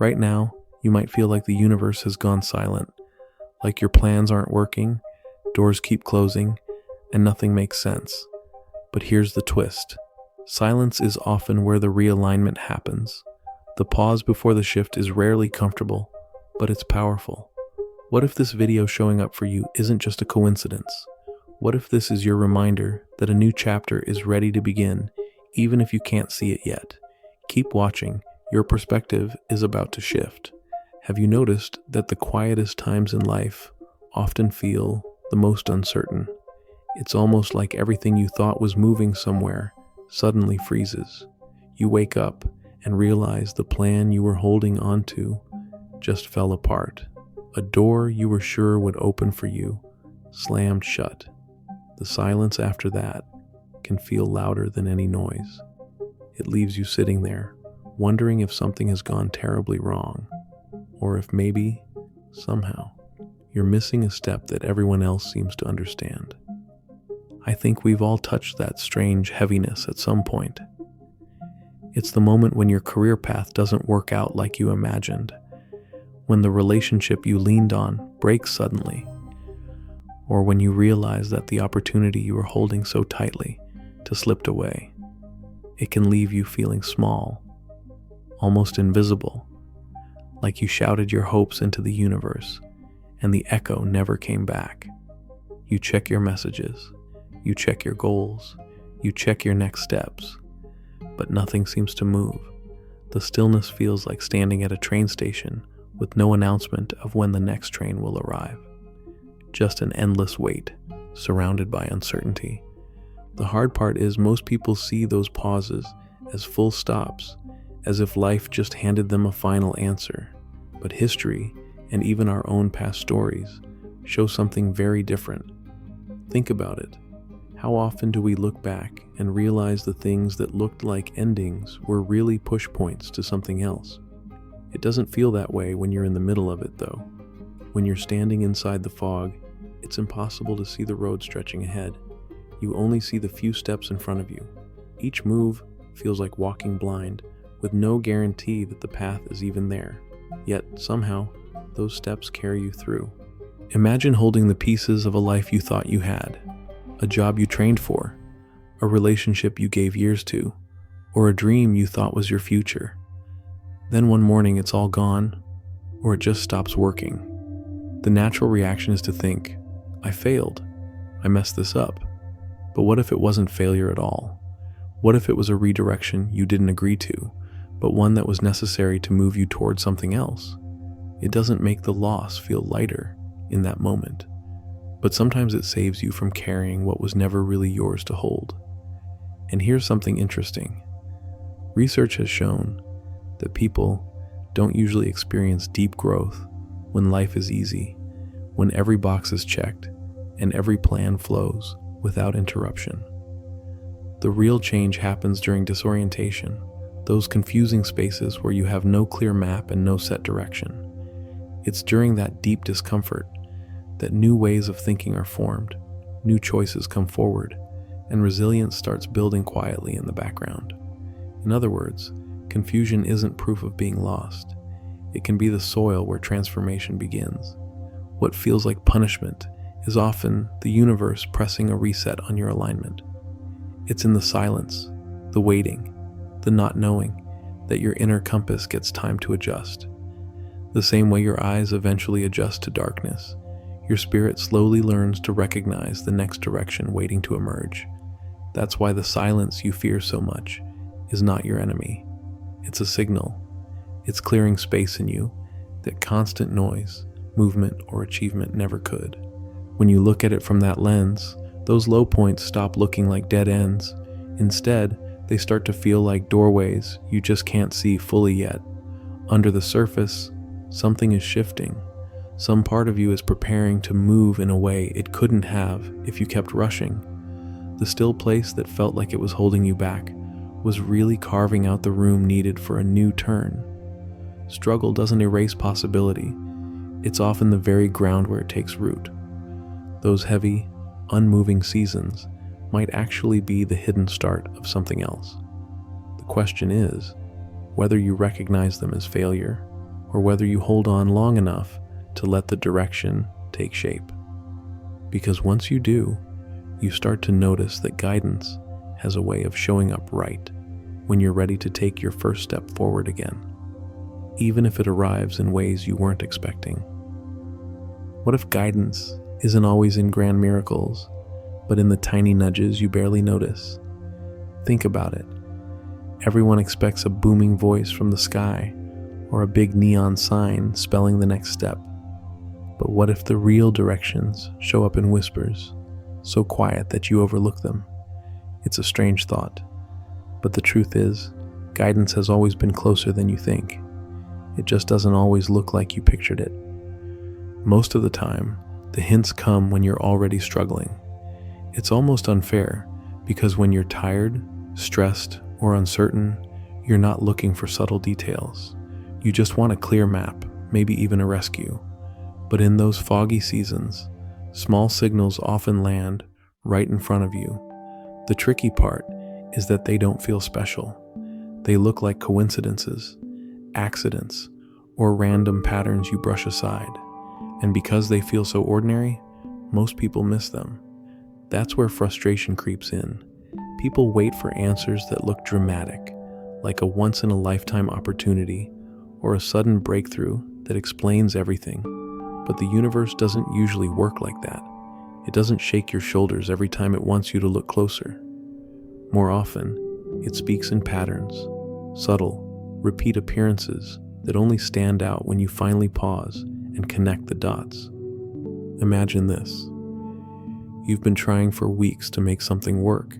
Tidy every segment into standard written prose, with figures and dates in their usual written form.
Right now, you might feel like the universe has gone silent, like your plans aren't working, doors keep closing, and nothing makes sense. But here's the twist. Silence is often where the realignment happens. The pause before the shift is rarely comfortable, but it's powerful. What if this video showing up for you isn't just a coincidence? What if this is your reminder that a new chapter is ready to begin, even if you can't see it yet? Keep watching. Your perspective is about to shift. Have you noticed that the quietest times in life often feel the most uncertain? It's almost like everything you thought was moving somewhere suddenly freezes. You wake up and realize the plan you were holding onto just fell apart. A door you were sure would open for you slammed shut. The silence after that can feel louder than any noise. It leaves you sitting there, wondering if something has gone terribly wrong, or if maybe, somehow, you're missing a step that everyone else seems to understand. I think we've all touched that strange heaviness at some point. It's the moment when your career path doesn't work out like you imagined, when the relationship you leaned on breaks suddenly, or when you realize that the opportunity you were holding so tightly just slipped away. It can leave you feeling small, almost invisible, like you shouted your hopes into the universe and the echo never came back. You check your messages, you check your goals, you check your next steps, but nothing seems to move. The stillness feels like standing at a train station with no announcement of when the next train will arrive. Just an endless wait, surrounded by uncertainty. The hard part is most people see those pauses as full stops, as if life just handed them a final answer. But history, and even our own past stories, show something very different. Think about it. How often do we look back and realize the things that looked like endings were really push points to something else? It doesn't feel that way when you're in the middle of it, though. When you're standing inside the fog, it's impossible to see the road stretching ahead. You only see the few steps in front of you. Each move feels like walking blind, with no guarantee that the path is even there. Yet, somehow, those steps carry you through. Imagine holding the pieces of a life you thought you had, a job you trained for, a relationship you gave years to, or a dream you thought was your future. Then one morning it's all gone, or it just stops working. The natural reaction is to think, I failed, I messed this up. But what if it wasn't failure at all? What if it was a redirection you didn't agree to, but one that was necessary to move you towards something else? It doesn't make the loss feel lighter in that moment, but sometimes it saves you from carrying what was never really yours to hold. And here's something interesting. Research has shown that people don't usually experience deep growth when life is easy, when every box is checked and every plan flows without interruption. The real change happens during disorientation, those confusing spaces where you have no clear map and no set direction. It's during that deep discomfort that new ways of thinking are formed, new choices come forward, and resilience starts building quietly in the background. In other words, confusion isn't proof of being lost. It can be the soil where transformation begins. What feels like punishment is often the universe pressing a reset on your alignment. It's in the silence, the waiting, the not knowing, that your inner compass gets time to adjust. The same way your eyes eventually adjust to darkness, your spirit slowly learns to recognize the next direction waiting to emerge. That's why the silence you fear so much is not your enemy. It's a signal. It's clearing space in you that constant noise, movement, or achievement never could. When you look at it from that lens, those low points stop looking like dead ends. Instead, they start to feel like doorways you just can't see fully yet. Under the surface, something is shifting. Some part of you is preparing to move in a way it couldn't have if you kept rushing. The still place that felt like it was holding you back was really carving out the room needed for a new turn. Struggle doesn't erase possibility. It's often the very ground where it takes root. Those heavy, unmoving seasons might actually be the hidden start of something else. The question is whether you recognize them as failure or whether you hold on long enough to let the direction take shape. Because once you do, you start to notice that guidance has a way of showing up right when you're ready to take your first step forward again, even if it arrives in ways you weren't expecting. What if guidance isn't always in grand miracles, but in the tiny nudges you barely notice? Think about it. Everyone expects a booming voice from the sky or a big neon sign spelling the next step. But what if the real directions show up in whispers, so quiet that you overlook them? It's a strange thought, but the truth is, guidance has always been closer than you think. It just doesn't always look like you pictured it. Most of the time, the hints come when you're already struggling. It's almost unfair, because when you're tired, stressed, or uncertain, you're not looking for subtle details. You just want a clear map, maybe even a rescue. But in those foggy seasons, small signals often land right in front of you. The tricky part is that they don't feel special. They look like coincidences, accidents, or random patterns you brush aside. And because they feel so ordinary, most people miss them. That's where frustration creeps in. People wait for answers that look dramatic, like a once-in-a-lifetime opportunity or a sudden breakthrough that explains everything. But the universe doesn't usually work like that. It doesn't shake your shoulders every time it wants you to look closer. More often, it speaks in patterns, subtle, repeat appearances that only stand out when you finally pause and connect the dots. Imagine this. You've been trying for weeks to make something work.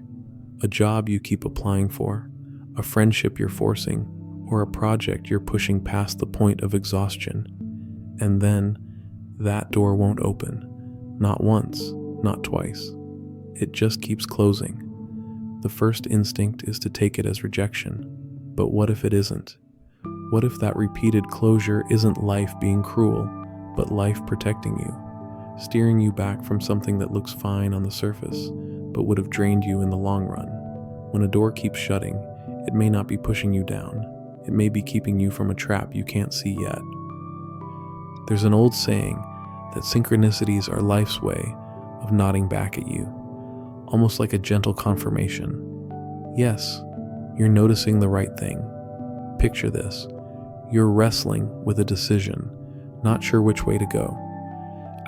A job you keep applying for, a friendship you're forcing, or a project you're pushing past the point of exhaustion. And then, that door won't open. Not once, not twice. It just keeps closing. The first instinct is to take it as rejection. But what if it isn't? What if that repeated closure isn't life being cruel, but life protecting you, steering you back from something that looks fine on the surface, but would have drained you in the long run? When a door keeps shutting, it may not be pushing you down. It may be keeping you from a trap you can't see yet. There's an old saying that synchronicities are life's way of nodding back at you, almost like a gentle confirmation. Yes, you're noticing the right thing. Picture this. You're wrestling with a decision, not sure which way to go.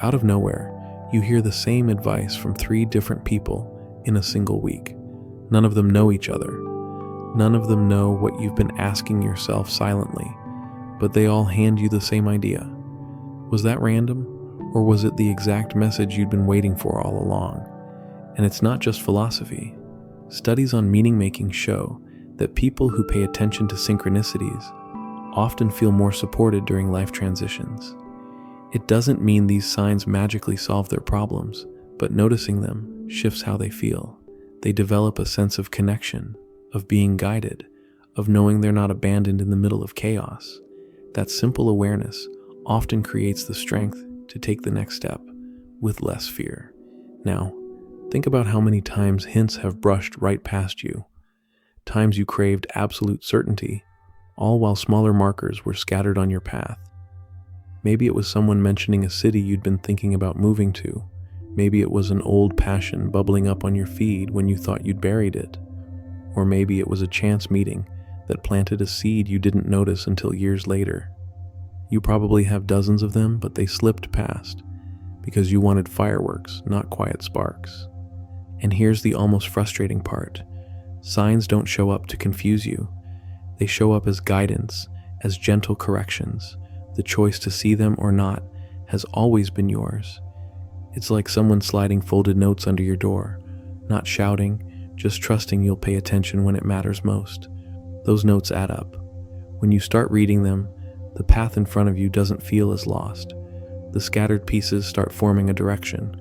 Out of nowhere, you hear the same advice from 3 different people in a single week. None of them know each other. None of them know what you've been asking yourself silently, but they all hand you the same idea. Was that random, or was it the exact message you'd been waiting for all along? And it's not just philosophy. Studies on meaning-making show that people who pay attention to synchronicities often feel more supported during life transitions. It doesn't mean these signs magically solve their problems, but noticing them shifts how they feel. They develop a sense of connection, of being guided, of knowing they're not abandoned in the middle of chaos. That simple awareness often creates the strength to take the next step with less fear. Now, think about how many times hints have brushed right past you. Times you craved absolute certainty, all while smaller markers were scattered on your path. Maybe it was someone mentioning a city you'd been thinking about moving to. Maybe it was an old passion bubbling up on your feed when you thought you'd buried it. Or maybe it was a chance meeting that planted a seed you didn't notice until years later. You probably have dozens of them, but they slipped past because you wanted fireworks, not quiet sparks. And here's the almost frustrating part. Signs don't show up to confuse you. They show up as guidance, as gentle corrections. The choice to see them or not has always been yours. It's like someone sliding folded notes under your door, not shouting, just trusting you'll pay attention when it matters most. Those notes add up. When you start reading them, the path in front of you doesn't feel as lost. The scattered pieces start forming a direction.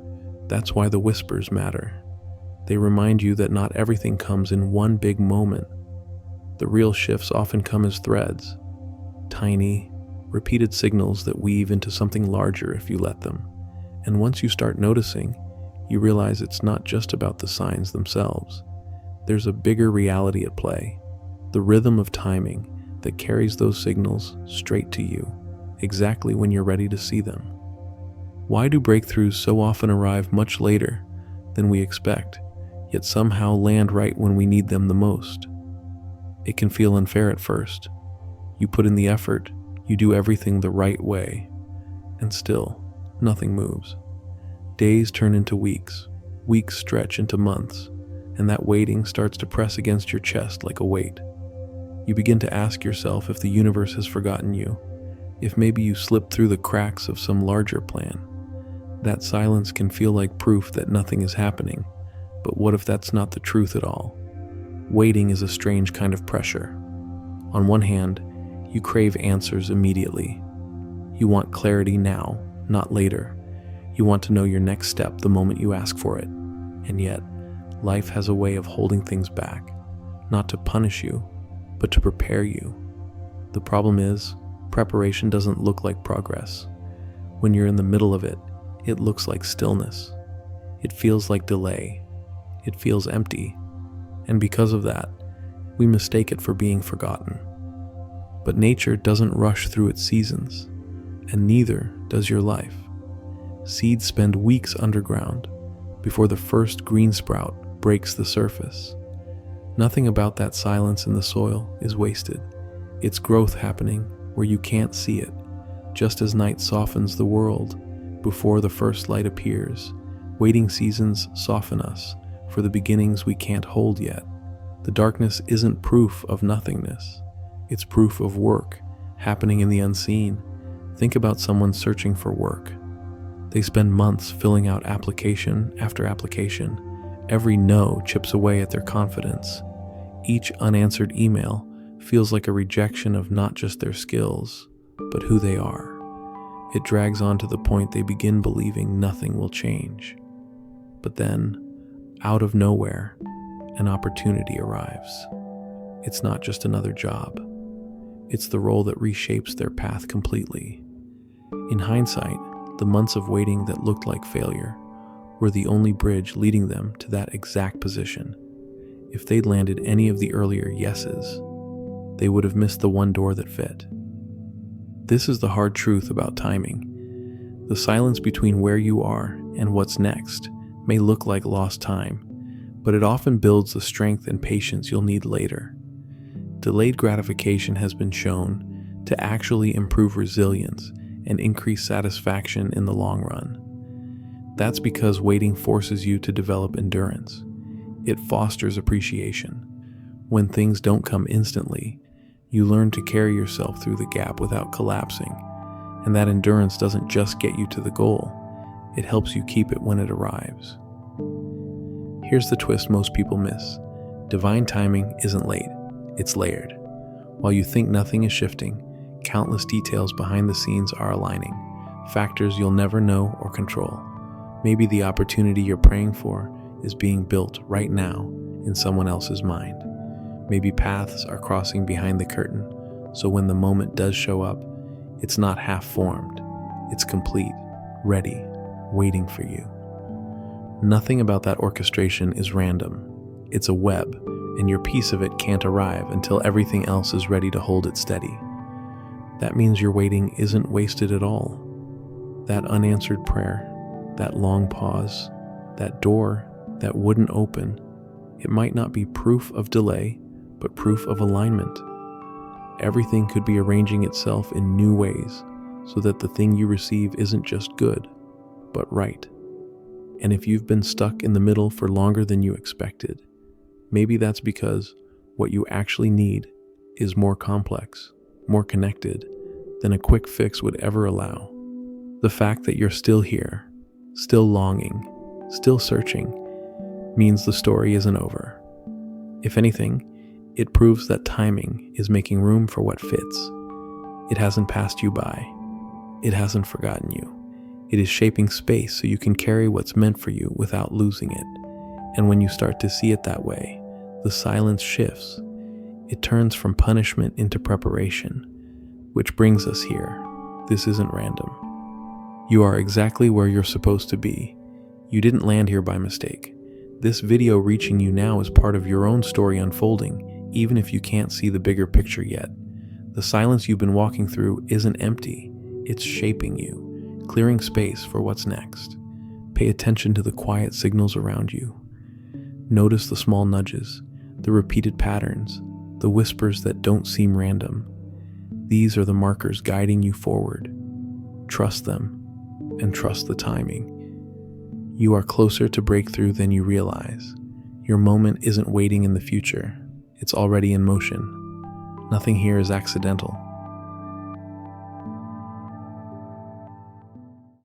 That's why the whispers matter. They remind you that not everything comes in one big moment. The real shifts often come as threads, tiny, repeated signals that weave into something larger if you let them. And once you start noticing, you realize it's not just about the signs themselves. There's a bigger reality at play, the rhythm of timing that carries those signals straight to you. exactly when you're ready to see them. Why do breakthroughs so often arrive much later than we expect, yet somehow land right when we need them the most? It can feel unfair at first. You put in the effort, you do everything the right way, and still, nothing moves. Days turn into weeks, weeks stretch into months, and that waiting starts to press against your chest like a weight. You begin to ask yourself if the universe has forgotten you, if maybe you slipped through the cracks of some larger plan. That silence can feel like proof that nothing is happening, but what if that's not the truth at all? Waiting is a strange kind of pressure. On one hand, you crave answers immediately. You want clarity now, not later. You want to know your next step the moment you ask for it. And yet, life has a way of holding things back, not to punish you, but to prepare you. The problem is, preparation doesn't look like progress. When you're in the middle of it, it looks like stillness. It feels like delay. It feels empty. And because of that, we mistake it for being forgotten. But nature doesn't rush through its seasons, and neither does your life. Seeds spend weeks underground before the first green sprout breaks the surface. Nothing about that silence in the soil is wasted. It's growth happening where you can't see it, just as night softens the world before the first light appears. Waiting seasons soften us for the beginnings we can't hold yet. The darkness isn't proof of nothingness. It's proof of work happening in the unseen. Think about someone searching for work. They spend months filling out application after application. Every no chips away at their confidence. Each unanswered email feels like a rejection of not just their skills, but who they are. It drags on to the point they begin believing nothing will change. But then, out of nowhere, an opportunity arrives. It's not just another job. It's the role that reshapes their path completely. In hindsight, the months of waiting that looked like failure were the only bridge leading them to that exact position. If they'd landed any of the earlier yeses, they would have missed the one door that fit. This is the hard truth about timing. The silence between where you are and what's next may look like lost time, but it often builds the strength and patience you'll need later. Delayed gratification has been shown to actually improve resilience and increase satisfaction in the long run. That's because waiting forces you to develop endurance. It fosters appreciation. When things don't come instantly, you learn to carry yourself through the gap without collapsing, and that endurance doesn't just get you to the goal, it helps you keep it when it arrives. Here's the twist most people miss. Divine timing isn't late, it's layered. While you think nothing is shifting, countless details behind the scenes are aligning, factors you'll never know or control. Maybe the opportunity you're praying for is being built right now in someone else's mind. Maybe paths are crossing behind the curtain, so when the moment does show up, it's not half-formed, it's complete, ready, waiting for you. Nothing about that orchestration is random. It's a web, and your piece of it can't arrive until everything else is ready to hold it steady. That means your waiting isn't wasted at all. That unanswered prayer, that long pause, that door that wouldn't open, it might not be proof of delay, but proof of alignment. Everything could be arranging itself in new ways so that the thing you receive isn't just good, but right. And if you've been stuck in the middle for longer than you expected, maybe that's because what you actually need is more complex, more connected than a quick fix would ever allow. The fact that you're still here, still longing, still searching, means the story isn't over. If anything, it proves that timing is making room for what fits. It hasn't passed you by. It hasn't forgotten you. It is shaping space so you can carry what's meant for you without losing it. And when you start to see it that way, the silence shifts. It turns from punishment into preparation, which brings us here. This isn't random. You are exactly where you're supposed to be. You didn't land here by mistake. This video reaching you now is part of your own story unfolding, even if you can't see the bigger picture yet. The silence you've been walking through isn't empty. It's shaping you, clearing space for what's next. Pay attention to the quiet signals around you. Notice the small nudges, the repeated patterns, the whispers that don't seem random. These are the markers guiding you forward. Trust them, and trust the timing. You are closer to breakthrough than you realize. Your moment isn't waiting in the future. It's already in motion. Nothing here is accidental.